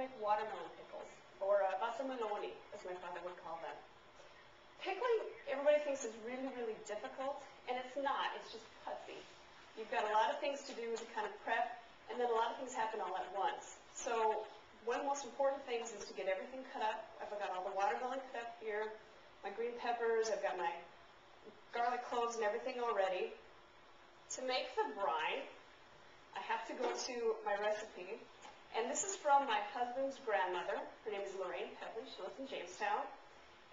make watermelon pickles, or basamaloni, as my father would call them. Pickling, everybody thinks is really, really difficult, and it's not. It's just putsy. You've got a lot of things to do to kind of prep, and then a lot of things happen all at once. So one of the most important things is to get everything cut up. I've got all the watermelon cut up here, my green peppers, I've got my garlic cloves and everything all ready. To make the brine, I have to go to my recipe, and this is from my husband's grandmother. Her name is Lorraine Pepley. She lives in Jamestown.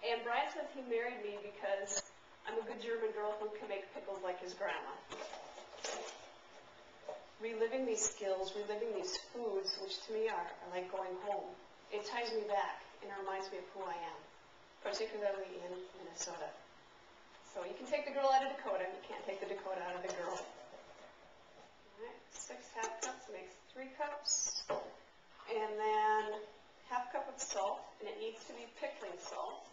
And Brian says he married me because I'm a good German girl who can make pickles like his grandma. Reliving these skills, reliving these foods, which to me are like going home. It ties me back and it reminds me of who I am, particularly in Minnesota. So you can take the girl out of Dakota, you can't take the Dakota out of the girl. All right, 6 half cups makes 3 cups. And then half cup of salt, and it needs to be pickling salt.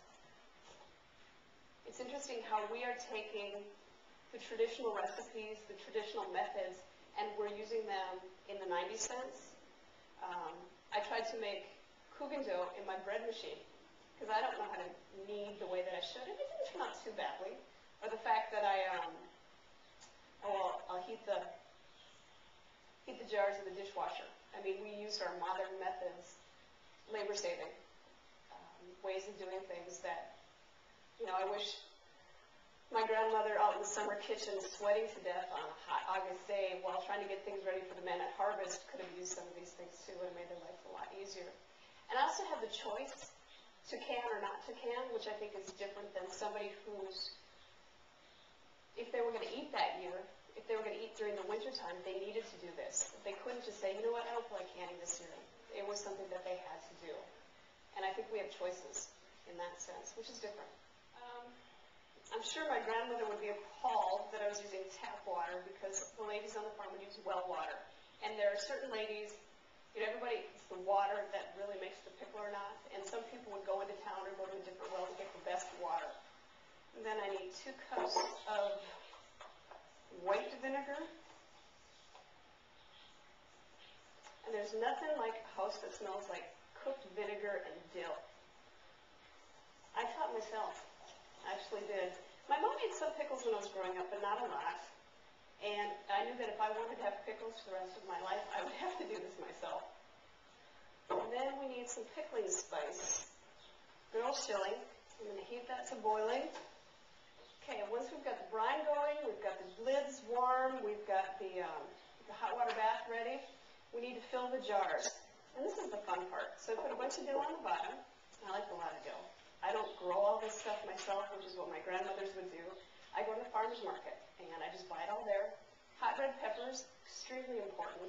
It's interesting how we are taking the traditional recipes, the traditional methods, and we're using them in the 90 cents. I tried to make kuchen dough in my bread machine because I don't know how to knead the way that I should, and it didn't turn out too badly. Or the fact that I'll heat the jars in the dishwasher. I mean, we use our modern methods, labor-saving ways of doing things that, I wish my grandmother out in the summer kitchen sweating to death on a hot August day while trying to get things ready for the men at harvest could have used some of these things too and made their life a lot easier. And I also have the choice to can or not to can, which I think is different than somebody who's, if they were going to eat that year, if they were going to eat during the wintertime, they needed to do this. They couldn't just say, you know what, I don't feel like canning this year. It was something that they had to do. And I think we have choices in that sense, which is different. I'm sure my grandmother would be appalled that I was using tap water because the ladies on the farm would use well water. And there are certain ladies, everybody, it's the water that really makes the pickle or not. And some people would go into town or go to a different well to get the best water. And then I need 2 cups of white vinegar. And there's nothing like a house that smells like cooked vinegar and dill. I taught myself. I actually did. My mom made some pickles when I was growing up, but not a lot. And I knew that if I wanted to have pickles for the rest of my life, I would have to do this myself. And then we need some pickling spice. Good old shilling. I'm going to heat that to boiling. Okay, once we've got the brine going, we've got the lids warm, we've got the hot water bath ready, we need to fill the jars. And this is the fun part. So I put a bunch of dough on the bottom. I like a lot of dough. I don't grow all this stuff myself, which is what my grandmothers would do. I go to the farmer's market, and I just buy it all there. Hot red peppers, extremely important.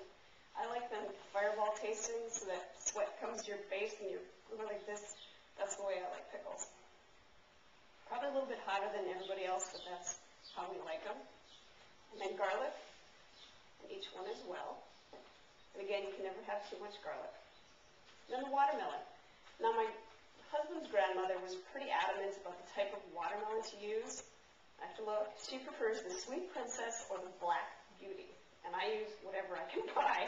I like them fireball tasting so that sweat comes to your face and you're going like this. That's the way I like pickles. Probably a little bit hotter than everybody else, but that's how we like them. And then garlic, and each one as well. And again, you can never have too much garlic. And then the watermelon. Now, my husband's grandmother was pretty adamant about the type of watermelon to use. I have to look. She prefers the Sweet Princess or the Black Beauty. And I use whatever I can buy.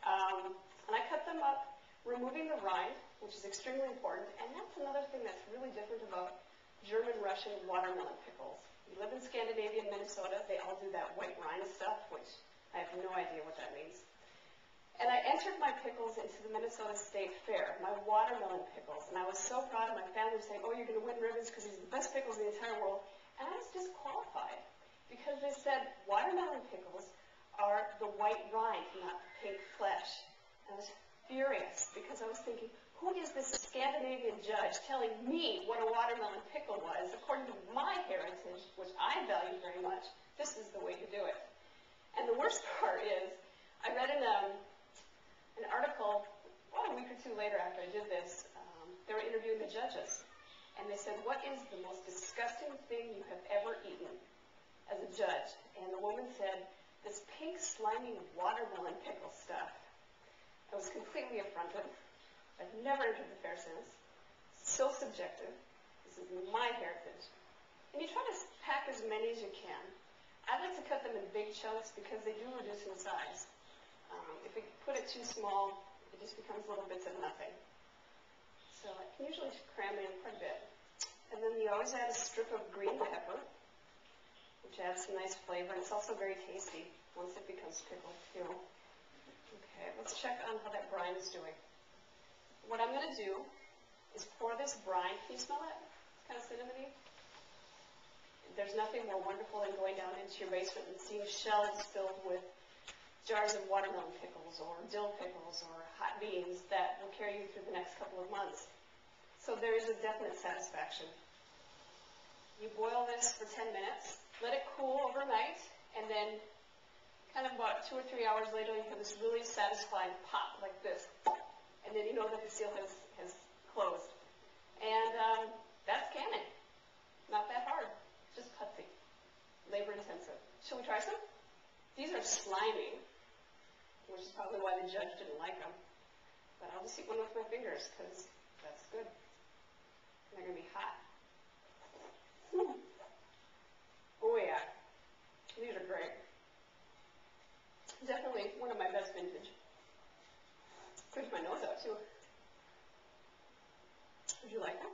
And I cut them up, removing the rind, which is extremely important. And that's another thing that's really different about German-Russian watermelon pickles. You live in Scandinavia and Minnesota, they all do that white rind stuff, which I have no idea what that means. And I entered my pickles into the Minnesota State Fair, my watermelon pickles. And I was so proud of my family saying, oh, you're going to win ribbons because these are the best pickles in the entire world. And I was disqualified because they said watermelon pickles are the white rind, not the pink flesh. And I was furious because I was thinking, who is this Scandinavian judge telling me what a watermelon pickle was? According to my heritage, which I value very much, this is the way to do it. And the worst part is, I read in an article, about a week or 2 later after I did this, they were interviewing the judges. And they said, what is the most disgusting thing you have ever eaten as a judge? And the woman said, this pink, slimy watermelon pickle stuff. I was completely affronted. I've never entered the fair since. So subjective. This is my heritage. And you try to pack as many as you can. I like to cut them in big chunks because they do reduce in size. If we put it too small, it just becomes little bits of nothing. So I can usually cram in quite a bit. And then you always add a strip of green pepper, which adds some nice flavor, and it's also very tasty once it becomes pickled too. Okay, let's check on how that brine is doing. What I'm going to do is pour this brine. Can you smell that? It's kind of cinnamony. There's nothing more wonderful than going down into your basement and seeing shelves filled with jars of watermelon pickles or dill pickles or hot beans that will carry you through the next couple of months. So there is a definite satisfaction. You boil this for 10 minutes, let it cool overnight, and then kind of about 2 or 3 hours later, you have this really satisfying pop like this. And then you know that the seal has closed. And that's canning. Not that hard, just putsy, labor intensive. Shall we try some? These are slimy, which is probably why the judge didn't like them. But I'll just eat one with my fingers, because that's good. And they're going to be hot. Oh yeah, these are great. Definitely one of my best vintage. Pushed my nose out too. Would you like them?